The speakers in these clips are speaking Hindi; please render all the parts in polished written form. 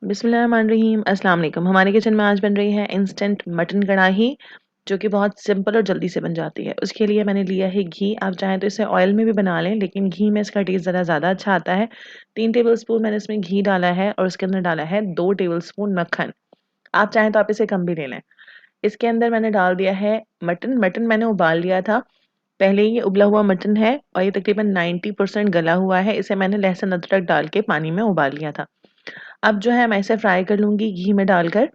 बिस्मिल्लाहिर्रहमानिर्रहीम अस्सलाम वालेकुम। हमारे किचन में आज बन रही है इंस्टेंट मटन कढ़ाई, जो कि बहुत सिंपल और जल्दी से बन जाती है। उसके लिए मैंने लिया है घी। आप चाहें तो इसे ऑयल में भी बना लें, लेकिन घी में इसका टेस्ट ज़्यादा अच्छा आता है। 3 टेबलस्पून मैंने इसमें घी डाला है और उसके अंदर डाला है 2 टेबलस्पून मक्खन। आप चाहें तो आप इसे कम भी ले लें। इसके अंदर मैंने डाल दिया है मटन। मटन मैंने उबाल लिया था। पहले ही ये उबला हुआ मटन है और ये तकरीबन 90% गला हुआ है। इसे मैंने लहसुन अदरक डाल के पानी में उबाल लिया था। अब जो है मैं इसे फ्राई कर लूँगी घी में डालकर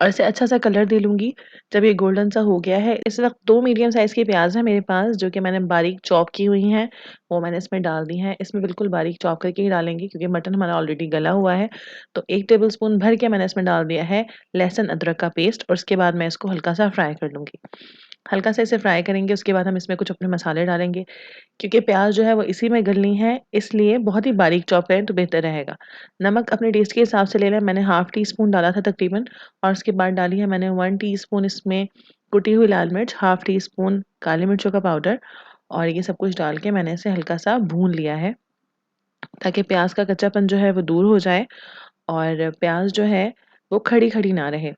और इसे अच्छा-सा कलर दे लूँगी। जब ये गोल्डन सा हो गया है, इस वक़्त 2 मीडियम साइज़ की प्याज़ है मेरे पास, जो कि मैंने बारीक चॉप की हुई हैं, वो मैंने इसमें डाल दी हैं। इसमें बिल्कुल बारीक चॉप करके ही डालेंगे क्योंकि मटन हमारा ऑलरेडी गला हुआ है। तो 1 टेबलस्पून भर के मैंने इसमें डाल दिया है लहसुन अदरक का पेस्ट और उसके बाद मैं इसको हल्का-सा फ्राई कर लूँगी। हल्का-सा इसे फ्राई करेंगे, उसके बाद हम इसमें कुछ अपने मसाले डालेंगे। क्योंकि प्याज़ जो है वो इसी में गलनी है, इसलिए बहुत ही बारीक चॉप करें तो बेहतर रहेगा। नमक अपने टेस्ट के हिसाब से ले लें, मैंने हाफ़ टी स्पून डाला था तकरीबन और उसके बाद डाली है मैंने 1 टीस्पून इसमें कुटी हुई लाल मिर्च, हाफ़ टी स्पून काली मिर्चों का पाउडर और ये सब कुछ डाल के मैंने इसे हल्का-सा भून लिया है, ताकि प्याज़ का कच्चापन जो है वो दूर हो जाए और प्याज़ जो है वो खड़ी-खड़ी ना रहे।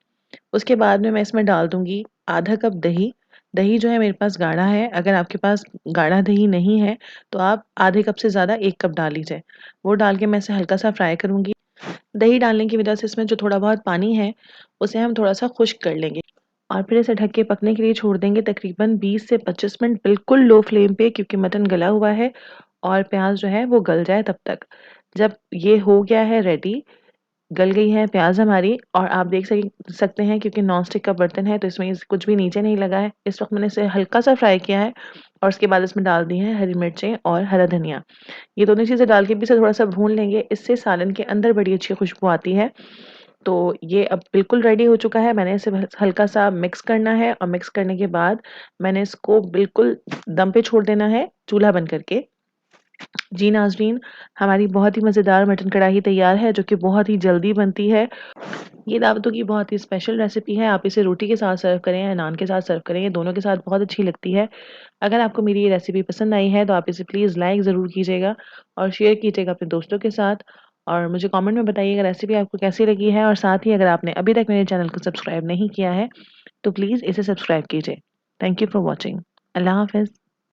उसके बाद में मैं इसमें डाल दूँगी आधा कप दही। दही जो है मेरे पास गाढ़ा है, अगर आपके पास गाढ़ा दही नहीं है, तो आप आधे कप से ज़्यादा 1 कप डाल लीजिए। वो डाल के मैं इसे हल्का-सा फ्राई करूँगी। दही डालने की वज़ह से इसमें जो थोड़ा बहुत पानी है, उसे हम थोड़ा-सा खुश्क कर लेंगे और फिर इसे ढक के पकने के लिए छोड़ देंगे तकरीबन 20 से 25 मिनट बिल्कुल लो फ्लेम पे, क्योंकि मटन गला हुआ है और प्याज़ जो है वो गल जाए तब तक। जब ये हो गया है रेडी, गल गई है प्याज़ हमारी और आप देख सकते हैं, क्योंकि नॉन स्टिक का बर्तन है तो इसमें कुछ भी नीचे नहीं लगा है। इस वक़्त मैंने इसे हल्का-सा फ्राई किया है और उसके बाद इसमें डाल दी है हरी मिर्चें और हरा धनिया। ये दोनों चीज़ें डाल के भी इसे थोड़ा-सा भून लेंगे, इससे सालन के अंदर बड़ी अच्छी खुशबू आती है। तो ये अब बिल्कुल रेडी हो चुका है। मैंने इसे हल्का-सा मिक्स करना है और मिक्स करने के बाद मैंने इसको बिल्कुल दम पे छोड़ देना है, चूल्हा बंद करके। जी नाज़रीन, हमारी बहुत ही मज़ेदार मटन कढ़ाई तैयार है, जो कि बहुत ही जल्दी बनती है। ये दावतों की बहुत ही स्पेशल रेसिपी है। आप इसे रोटी के साथ सर्व करें या नान के साथ सर्व करें, ये दोनों के साथ बहुत अच्छी लगती है। अगर आपको मेरी ये रेसिपी पसंद आई है, तो आप इसे प्लीज़ लाइक ज़रूर कीजिएगा और शेयर कीजिएगा अपने दोस्तों के साथ और मुझे कमेंट में बताइएगा रेसिपी आपको कैसी लगी है और साथ ही अगर आपने अभी तक मेरे चैनल को सब्सक्राइब नहीं किया है, तो प्लीज़ इसे सब्सक्राइब कीजिए। Thank you for watching. अल्लाह हाफ़िज़।